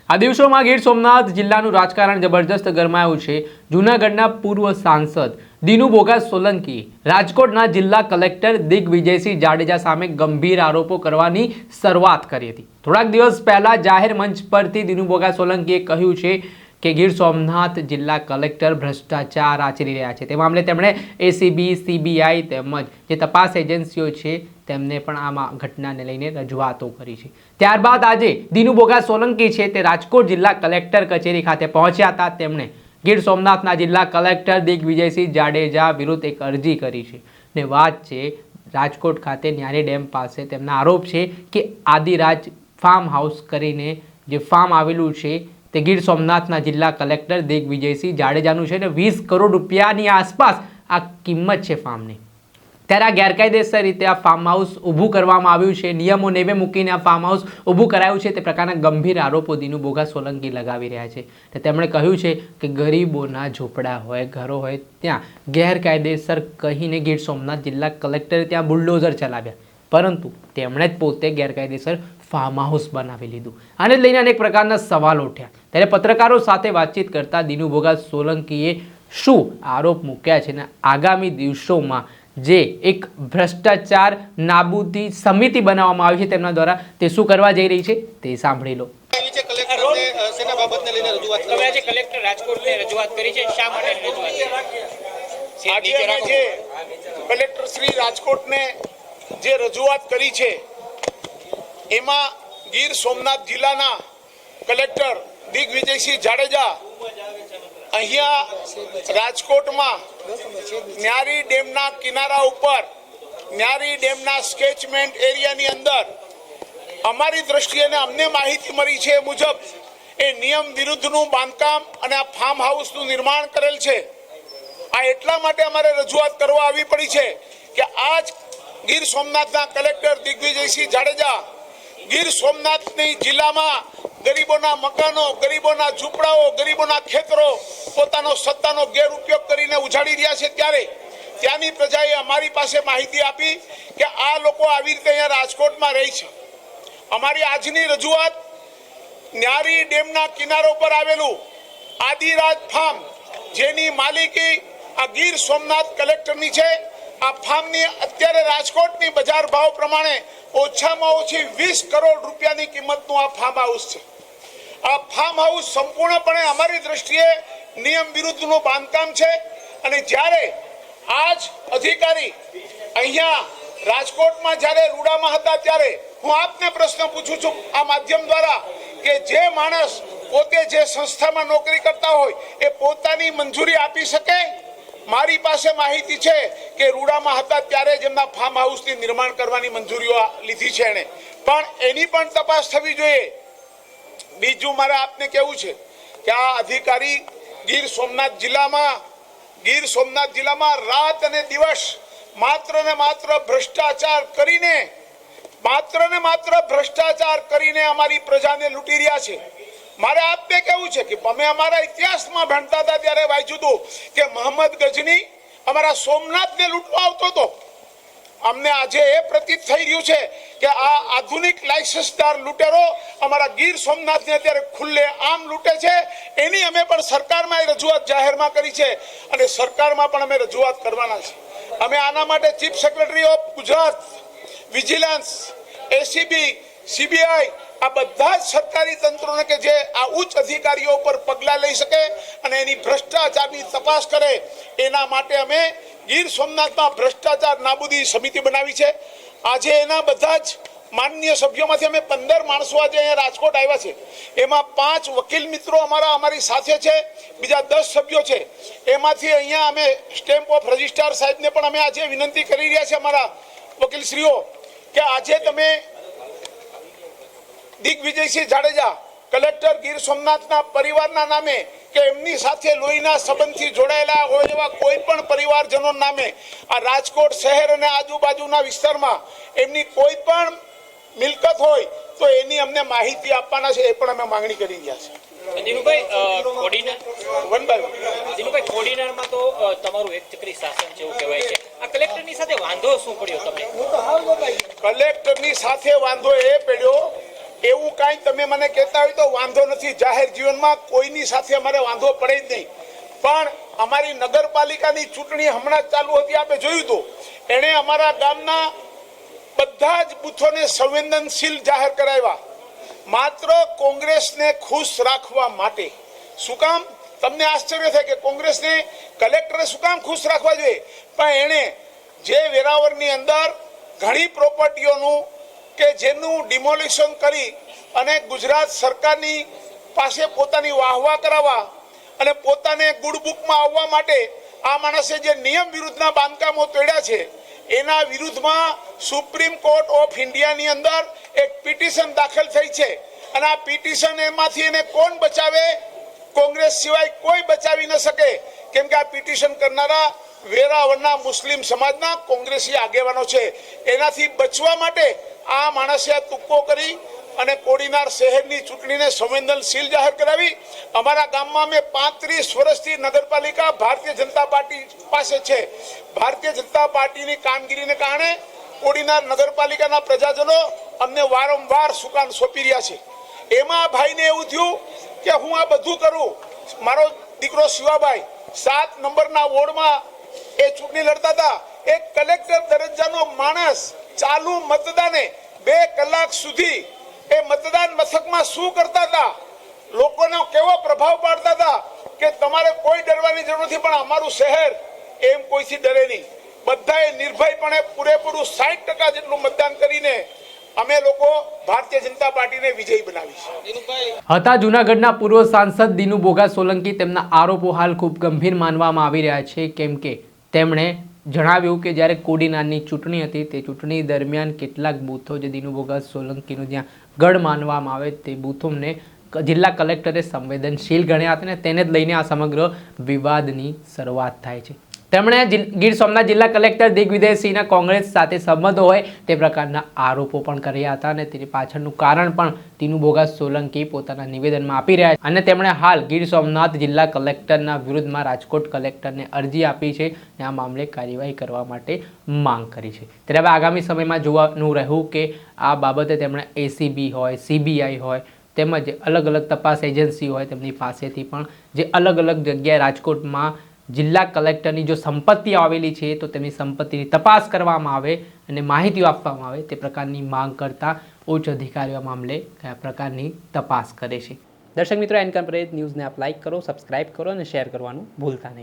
આ દિવસોમાં ગીર સોમનાથ જિલ્લાનું રાજકારણ જબરજસ્ત ગરમાયું છે। જૂનાગઢના પૂર્વ સાંસદ દિનુ બોગા સોલંકી રાજકોટના જિલ્લા કલેક્ટર દિગ્વિજયસિંહ જાડેજા સામે ગંભીર આરોપો કરવાની શરૂઆત કરી હતી। થોડાક દિવસ પહેલા જાહેર મંચ પરથી દિનુ બોગા સોલંકીએ કહ્યું છે કે ગીર સોમનાથ જિલ્લા કલેક્ટર ભ્રષ્ટાચાર આચરી રહ્યા છે। તે મામલે તેમણે એસીબી, સીબીઆઈ તેમજ જે તપાસ એજન્સીઓ છે તેમને પણ આ ઘટનાને લઈને રજૂઆતો કરી છે। ત્યારબાદ આજે દિનુ બોગા સોલંકી છે તે રાજકોટ જિલ્લા કલેક્ટર કચેરી ખાતે પહોંચ્યા હતા। તેમણે ગીર સોમનાથના જિલ્લા કલેક્ટર દિગ્વિજયસિંહ જાડેજા વિરુદ્ધ એક અરજી કરી છે ને વાત છે રાજકોટ ખાતે ન્યારી ડેમ પાસે તેમના આરોપ છે કે આદિરાજ ફાર્મ હાઉસ કરીને જે ફાર્મ આવેલું છે તે ગીર સોમનાથના જિલ્લા કલેક્ટર દિગ્વિજયસિંહ જાડેજાનું છે ને 20 કરોડ રૂપિયાની આસપાસ આ કિંમત છે ફાર્મની। ત્યારે આ ગેરકાયદેસર રીતે આ ફાર્મ હાઉસ ઊભું કરવામાં આવ્યું છે, નિયમો નેવે મૂકીને આ ફાર્મ હાઉસ ઊભું કરાયું છે, તે પ્રકારના ગંભીર આરોપો દિનુ બોગા સોલંકી લગાવી રહ્યા છે। તેમણે કહ્યું છે કે ગરીબોના ઝૂંપડા હોય, ઘરો હોય ત્યાં ગેરકાયદેસર કહીને ગીર સોમનાથ જિલ્લા કલેક્ટરે ત્યાં બુલડોઝર ચલાવ્યા, પરંતુ તેમણે જ પોતે ગેરકાયદેસર ફાર્મ હાઉસ બનાવી લીધું। આને લઈને અનેક પ્રકારના સવાલ ઉઠ્યા। ત્યારે પત્રકારો સાથે વાતચીત કરતા દિનુ બોગા સોલંકીએ શું આરોપ મૂક્યા છે ને આગામી દિવસોમાં જે એક ભ્રષ્ટાચાર નાબૂદી સમિતિ બનાવવામાં આવી છે તેમના દ્વારા તે શું કરવા જઈ રહી છે તે સાંભળી લો। કલેક્ટર શ્રી રાજકોટને જે રજૂઆત કરી છે એમાં ગીર સોમનાથ જિલ્લાના કલેક્ટર દિગ્વિજયસિંહ જાડેજા અહીંયા રાજકોટમાં ન્યારી ડેમના કિનારા ઉપર ન્યારી ડેમના સ્કેચમેન્ટ એરિયાની અંદર અમારી દ્રષ્ટિએ અમને માહિતી મળી છે મુજબ એ નિયમ વિરુદ્ધનું બાંધકામ અને આ ફાર્મ હાઉસનું નિર્માણ કરેલ છે। આ એટલા માટે અમારે રજૂઆત કરવા આવી પડી છે કે આજ ગીર સોમનાથના કલેક્ટર દિગ્વિજયસિંહ જાડેજા ગીર સોમનાથની જિલ્લામાં ગરીબોના મકાનો, ગરીબોના ઝૂંપડાઓ, ગરીબોના ખેતરો પોતાનો સત્તાનો ગેરઉપયોગ કરીને ઉજાડી રહ્યા છે। ત્યારે ત્યાંની પ્રજાએ અમારી પાસે માહિતી આપી કે આ લોકો આવી રીતે અહીંયા રાજકોટમાં રહે છે। અમારી આજની રજૂઆત ન્યારી ડેમના કિનારો પર આવેલું આદિરાજ ફાર્મ જેની માલિકી આ ગીર સોમનાથ કલેક્ટરની છે, આ ફાર્મની અત્યારે રાજકોટની બજાર ભાવ પ્રમાણે ઓછામાં ઓછી 20 કરોડ રૂપિયાની કિંમતનું આ ફાર્મ હાઉસ છે। આ ફાર્મ હાઉસ સંપૂર્ણપણે અમારી દ્રષ્ટિએ નિયમ વિરુદ્ધનું બાંધકામ છે અને જ્યારે આજ અધિકારી અહીંયા રાજકોટમાં જ્યારે રૂડામાં હતા ત્યારે હું આપને પ્રશ્ન પૂછું છું આ માધ્યમ દ્વારા કે જે માણસ પોતે જે સંસ્થામાં નોકરી કરતા હોય એ પોતાની મંજૂરી આપી શકે? મારી પાસે માહિતી છે કે રૂડામાં હતા ત્યારે જ એમના ફાર્મ હાઉસની નિર્માણ કરવાની મંજૂરીઓ લીધી છે એણે, પણ એની પણ તપાસ થવી જોઈએ। બીજું મારે આપને કહેવું છે કે આ અધિકારી ગીર સોમનાથ જિલ્લામાં રાત અને દિવસ માત્ર ને માત્ર ભ્રષ્ટાચાર કરીને અમારી પ્રજાને લૂંટી રહ્યા છે। મારે આપને કહેવું છે કે અમે અમારા ઇતિહાસમાં ભણતા હતા ત્યારે વાંચ્યું હતું કે મોહમ્મદ ગજની અમારા સોમનાથને લૂંટવા આવતો હતો। અમને આજે એ પ્રતીત થઈ રહ્યું છે કે આ આધુનિક લાયસન્સદાર લૂંટેરો અમારા ગીર સોમનાથને અત્યારે ખુલ્લે આમ લૂંટે છે। એની અમે પણ સરકારમાં રજૂઆત જાહેરમાં કરી છે અને સરકારમાં પણ અમે રજૂઆત કરવાના છે। અમે આના માટે chief secretary of Gujarat, vigilance, ACB, CBI આ બધા જ સરકારી તંત્રોને કે જે આ ઉચ્ચ અધિકારીઓ પર પગલાં લઈ શકે અને એની ભ્રષ્ટાચારની તપાસ કરે એના માટે અમે ગીર સોમનાથમાં ભ્રષ્ટાચાર નાબૂદી સમિતિ બનાવી છે। આજે એના બધા જ માનનીય સભ્યોમાંથી અમે 15 માણસો આજે અહીંયા રાજકોટ આવ્યા છે। એમાં 5 વકીલ મિત્રો અમારી સાથે છે, બીજા 10 સભ્યો છે। એમાંથી અહીંયા અમે સ્ટેમ્પ ઓફ રજિસ્ટ્રાર સાહેબને પણ અમે આજે વિનંતી કરી રહ્યા છે અમારા વકીલશ્રીઓ કે આજે તમે દિગ્વિજયસિંહ જાડેજા કલેક્ટર ગીર સોમનાથના પરિવારના નામે કે એમની સાથે લોહીના સંબંધથી જોડાયેલા હોય એવા કોઈ પણ પરિવારજનો નામે આ રાજકોટ શહેર અને આજુબાજુના વિસ્તારમાં એમની કોઈ પણ મિલકત હોય તો એની અમને માહિતી આપવાના છે, એ પણ અમે માંગણી કરી રહ્યા છે। દિનુભાઈ કોડીનારમાં તો તમારું એક ચક્રી શાસન જેવું કહેવાય છે, આ કલેક્ટરની સાથે વાંધો શું પડ્યો તમને? કલેક્ટરની સાથે વાંધો એ પડ્યો એવું કાંઈ તમે મને કહેતા હોય તો વાંધો નથી. જાહેર જીવનમાં કોઈની સાથે અમારે વાંધો પડે જ નહીં. પણ અમારી નગરપાલિકાની ચૂંટણી હમણાં જ ચાલુ હતી, આપણે જોયું હતું. એણે અમારા ગામના બધા જ બૂથોને સંવેદનશીલ જાહેર કરાવ્યા, માત્ર કોંગ્રેસને ખુશ રાખવા માટે. શું કામ? તમને આશ્ચર્ય થાય કે કોંગ્રેસને કલેક્ટરે શું કામ ખુશ રાખવા જોઈએ? પણ એણે જે વેરાવળની અંદર ઘણી પ્રોપર્ટીઓનું કે જેનું ડિમોલિશન કરી અને ગુજરાત સરકારની પાસે પોતાની વાહવા કરાવવા અને પોતાને ગુડ બુકમાં આવવા માટે આ માણસે જે નિયમ વિરુદ્ધના બાંધકામો તોડ્યા છે, એના વિરુદ્ધમાં સુપ્રીમ કોર્ટ ઓફ ઇન્ડિયાની અંદર એક પિટિશન દાખલ થઈ છે. અને આ પિટિશન એમાંથી એને કોણ બચાવે? કોંગ્રેસ સિવાય કોઈ બચાવી ન શકે. કેમ કે આ પિટિશન કરનારા વેરાવળના મુસ્લિમ સમાજના કોંગ્રેસી આગેવાનો છે. એનાથી બચવા માટે આ માણસે આ તુક્કો કરી અને કોડીનાર શહેરની ચૂંટણીને સંવેદનશીલ જાહેર કરાવી. અમારા ગામમાં મેં 35 વર્ષથી નગરપાલિકા ભારતીય જનતા પાર્ટી પાસે છે. ભારતીય જનતા પાર્ટીની કામગીરીને કારણે કોડીનાર નગરપાલિકાના પ્રજાજનો અમને વારંવાર સુકાન સોંપી રહ્યા છે. એમાં ભાઈને એવું થયું કે હું આ બધું કરું. મારો દીકરો શિવાભાઈ 7 નંબરના વોર્ડમાં એ ચૂંટણી લડતા હતા. એક કલેક્ટર દરજ્જાનો માણસ ચાલુ મતદાને 2 કલાક સુધી એ મતદાન મથકમાં શું કરતા હતા, લોકોનો કેવો પ્રભાવ પાડતા હતા કે તમારે કોઈ ડરવાની જરૂર નથી. પણ અમારું શહેર એમ કોઈથી ડરે નહીં. બધાએ નિર્ભયપણે પૂરેપૂરું 60% જેટલું મતદાન કરીને અમે લોકો ભારતીય જનતા પાર્ટીને વિજયી બનાવી છે. હતા જૂનાગઢના પૂર્વ સાંસદ દિનુ બોગા સોલંકી. તેમના આરોપો હાલ ખૂબ ગંભીર માનવામાં આવી રહ્યા છે, કેમ કે તેમણે જણાવ્યું કે જ્યારે કોડીનારની ચૂંટણી હતી તે ચૂંટણી દરમિયાન કેટલાક બૂથો જે દિનુ બોગા સોલંકીનું જ્યાં ગઢ માનવામાં આવે તે બૂથોને જિલ્લા કલેક્ટરે સંવેદનશીલ ગણ્યા હતા, અને તેને જ લઈને આ સમગ્ર વિવાદની શરૂઆત થાય છે. તેમણે ગીર સોમનાથ જિલ્લા કલેક્ટર દિગ્વિજયસિંહના કોંગ્રેસ સાથે સંબંધો હોય તે પ્રકારના આરોપો પણ કર્યા હતા, અને તેની પાછળનું કારણ પણ દિનુ બોગા સોલંકી પોતાના નિવેદનમાં આપી રહ્યા છે. અને તેમણે હાલ ગીર સોમનાથ જિલ્લા કલેક્ટરના વિરુદ્ધમાં રાજકોટ કલેક્ટરને અરજી આપી છે અને આ મામલે કાર્યવાહી કરવા માટે માંગ કરી છે. ત્યારે હવે આગામી સમયમાં જોવાનું રહ્યું કે આ બાબતે તેમણે એસીબી હોય, સીબીઆઈ હોય, તેમજ અલગ અલગ તપાસ એજન્સી હોય તેમની પાસેથી પણ જે અલગ અલગ જગ્યાએ રાજકોટમાં જિલ્લા કલેક્ટરની જો સંપત્તિ આવેલી છે તો તેમની સંપત્તિની તપાસ કરવામાં આવે અને માહિતીઓ આપવામાં આવે તે પ્રકારની માંગ કરતા ઉચ્ચ અધિકારીઓ મામલે કયા પ્રકારની તપાસ કરે છે. દર્શક મિત્રો, એન્કર ન્યૂઝને આપ લાઇક કરો, સબસ્ક્રાઇબ કરો અને શેર કરવાનું ભૂલતા નહીં.